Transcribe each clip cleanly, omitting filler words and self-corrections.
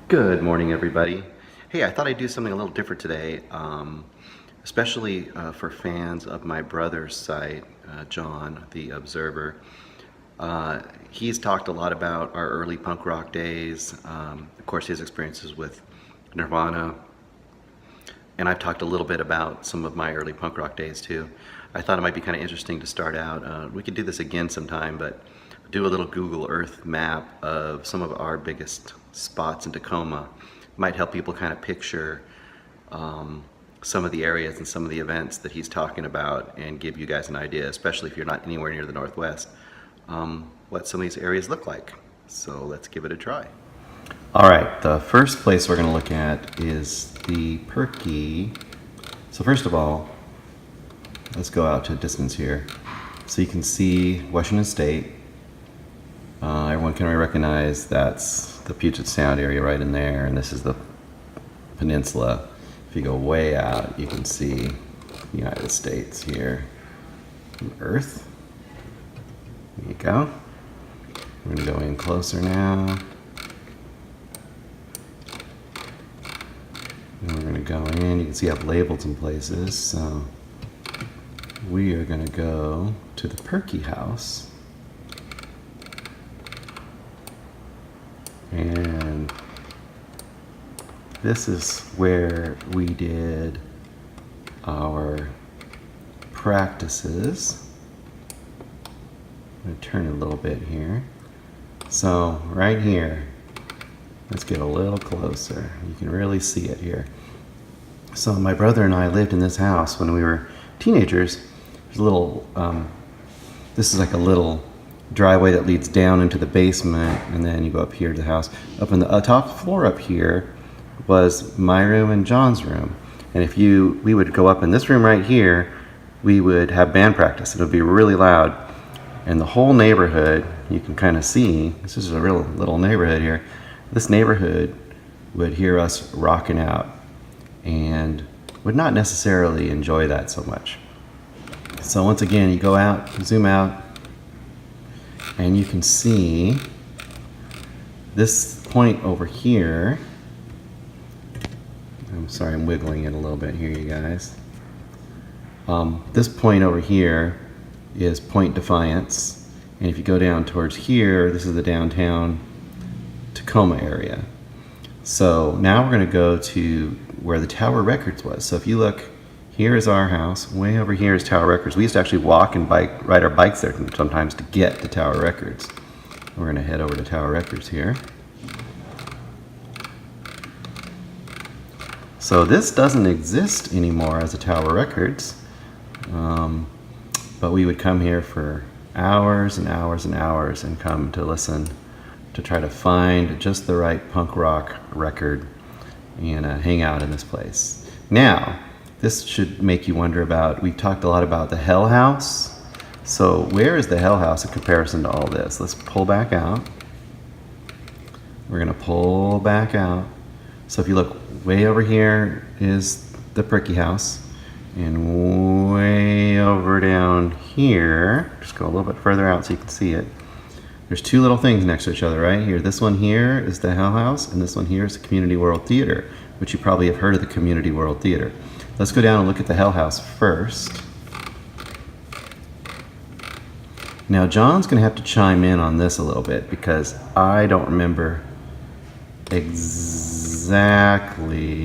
Good morning, everybody. Hey, I thought I'd do something a little different today, especially for fans of my brother's site, John, the Observer. He's talked a lot about our early punk rock days, of course, his experiences with Nirvana, and I've talked a little bit about some of my early punk rock days too. I thought it might be kind of interesting to start out. We could do this again sometime, but do a little Google Earth map of some of our biggest spots in Tacoma. Might help people kind of picture some of the areas and some of the events that he's talking about and give you guys an idea, especially if you're not anywhere near the Northwest, what some of these areas look like. So let's give it a try. All right, the first place we're going to look at is the Purkey. So first of all, let's go out to a distance here. So you can see Washington State. Everyone can recognize that's the Puget Sound area right in there, and this is the peninsula. If you go way out, you can see the United States here from Earth. There you go. We're going to go in closer now. And we're going to go in. You can see I've labeled some places. So we are going to go to the Purkey house. And this is where we did our practices. I'm going to turn it a little bit here. So right here, let's get a little closer. You can really see it here. So my brother and I lived in this house when we were teenagers. There's a little, this is like a little driveway that leads down into the basement, and then you go up here to the house. Up in the top floor up here was my room and John's room. And if we would go up in this room right here, we would have band practice. It would be really loud. And the whole neighborhood, you can kind of see, this is a real little neighborhood here. This neighborhood would hear us rocking out and would not necessarily enjoy that so much. So once again, you go out, zoom out, and you can see this point over here. I'm sorry, I'm wiggling it a little bit here, you guys. This point over here is Point Defiance. And if you go down towards here, this is the downtown Tacoma area. So now we're going to go to where the Tower Records was. So if you look, here is our house. Way over here is Tower Records. We used to actually walk and ride our bikes there sometimes to get to Tower Records. We're going to head over to Tower Records here. So this doesn't exist anymore as a Tower Records, but we would come here for hours and hours and hours and come to listen to try to find just the right punk rock record and hang out in this place. Now, this should make you wonder about, we talked a lot about the Hell House. So where is the Hell House in comparison to all this? Let's pull back out. We're going to pull back out. So if you look way over here is the Purkey house. And way over down here, just go a little bit further out so you can see it. There's two little things next to each other right here. This one here is the Hell House, and this one here is the Community World Theater, which you probably have heard of the Community World Theater. Let's go down and look at the Hell House first. Now John's going to have to chime in on this a little bit because I don't remember exactly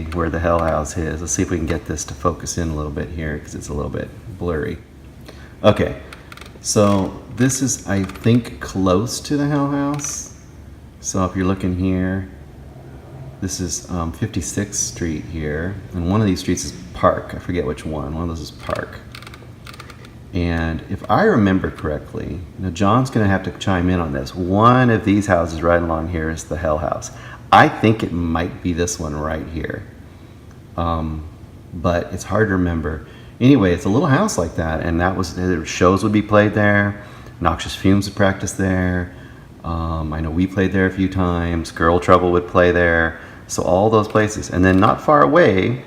where the Hell House is. Let's see if we can get this to focus in a little bit here because it's a little bit blurry. Okay, so this is, I think, close to the Hell House. So if you're looking here, this is 56th Street here, and one of these streets is Park. I forget which one. One of those is Park. And if I remember correctly, now John's going to have to chime in on this. One of these houses right along here is the Hell House. I think it might be this one right here, but it's hard to remember. Anyway, it's a little house like that, and that was, shows would be played there. Noxious Fumes would practice there. I know we played there a few times. Girl Trouble would play there. So all those places. And then not far away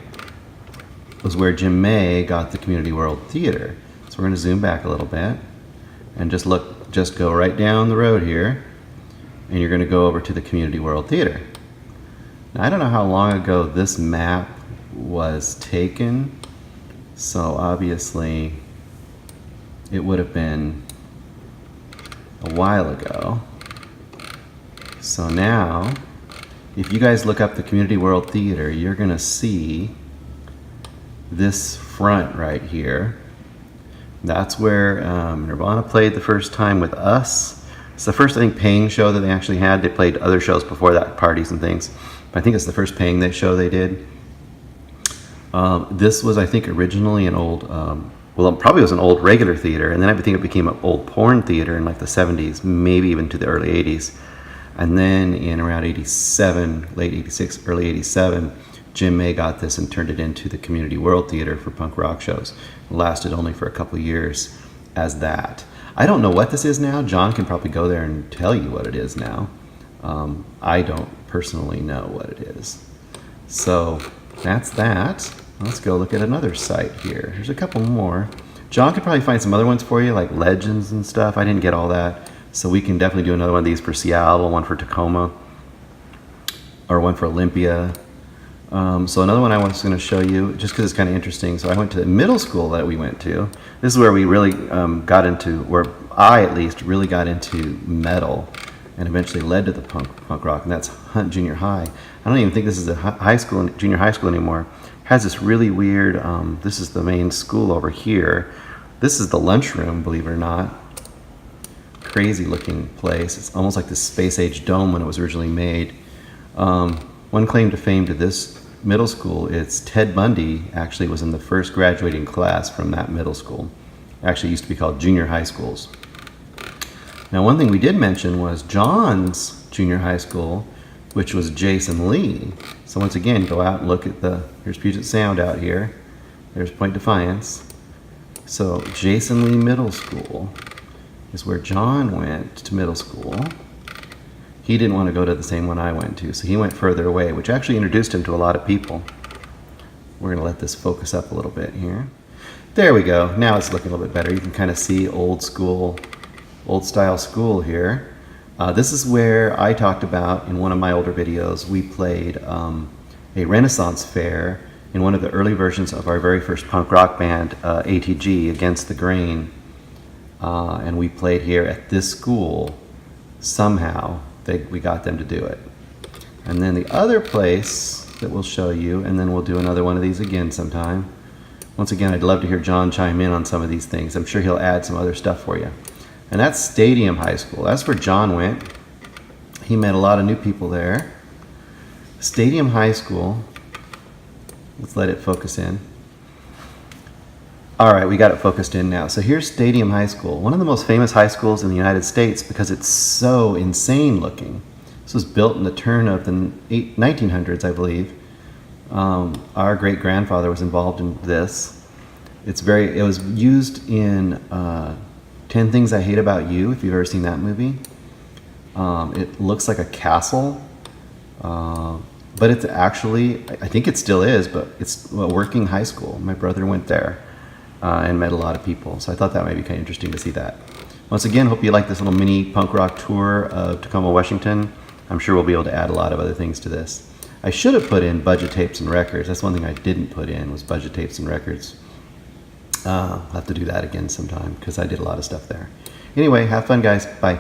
was where Jim May got the Community World Theater. So we're going to zoom back a little bit and just go right down the road here, and you're going to go over to the Community World Theater. Now, I don't know how long ago this map was taken, so obviously it would have been a while ago. So now, if you guys look up the Community World Theater, you're going to see this front right here. That's where Nirvana played the first time with us. It's the first, I think, paying show that they actually had. They played other shows before that, parties and things. But I think it's the first paying show they did. This was, I think, originally an old, well, it probably was an old regular theater, and then I think it became an old porn theater in like the 70s, maybe even to the early 80s. And then in around 87, late 86, early 87, Jim May got this and turned it into the Community World Theater for punk rock shows. It lasted only for a couple years as that. I don't know what this is now. John can probably go there and tell you what it is now. I don't personally know what it is. So that's that. Let's go look at another site here. There's a couple more. John could probably find some other ones for you, like legends and stuff. I didn't get all that. So we can definitely do another one of these for Seattle, one for Tacoma, or one for Olympia. So another one I was going to show you, just because it's kind of interesting. So I went to the middle school that we went to. This is where we really got into, where I at least really got into metal, and eventually led to the punk rock, and that's Hunt Junior High. I don't even think this is a high school, junior high school anymore. It has this really weird, this is the main school over here. This is the lunchroom, believe it or not. Crazy looking place. It's almost like this space age dome when it was originally made. One claim to fame to this middle school, it's Ted Bundy actually was in the first graduating class from that middle school. It actually used to be called junior high schools. Now, one thing we did mention was John's junior high school, which was Jason Lee. So once again, go out and look at here's Puget Sound out here. There's Point Defiance. So Jason Lee Middle School is where John went to middle school. He didn't want to go to the same one I went to, so he went further away, which actually introduced him to a lot of people. We're going to let this focus up a little bit here. There we go. Now it's looking a little bit better. You can kind of see old style school here. This is where I talked about in one of my older videos, we played a Renaissance fair in one of the early versions of our very first punk rock band, ATG, Against the Grain. And we played here at this school. Somehow we got them to do it. And then the other place that we'll show you, and then we'll do another one of these again sometime. Once again, I'd love to hear John chime in on some of these things. I'm sure he'll add some other stuff for you. And that's Stadium High School. That's where John went. He met a lot of new people there. Stadium High School. Let's let it focus in. All right, we got it focused in now. So here's Stadium High School, one of the most famous high schools in the United States because it's so insane looking. This was built in the turn of the 1900s, I believe. Our great-grandfather was involved in this. It was used in 10 Things I Hate About You, if you've ever seen that movie. It looks like a castle, but it's actually, I think it still is, but it's a working high school. My brother went there. And met a lot of people. So I thought that might be kind of interesting to see that. Once again, hope you like this little mini punk rock tour of Tacoma, Washington. I'm sure we'll be able to add a lot of other things to this. I should have put in budget tapes and records. That's one thing I didn't put in, was budget tapes and records. I'll have to do that again sometime because I did a lot of stuff there. Anyway, have fun, guys. Bye.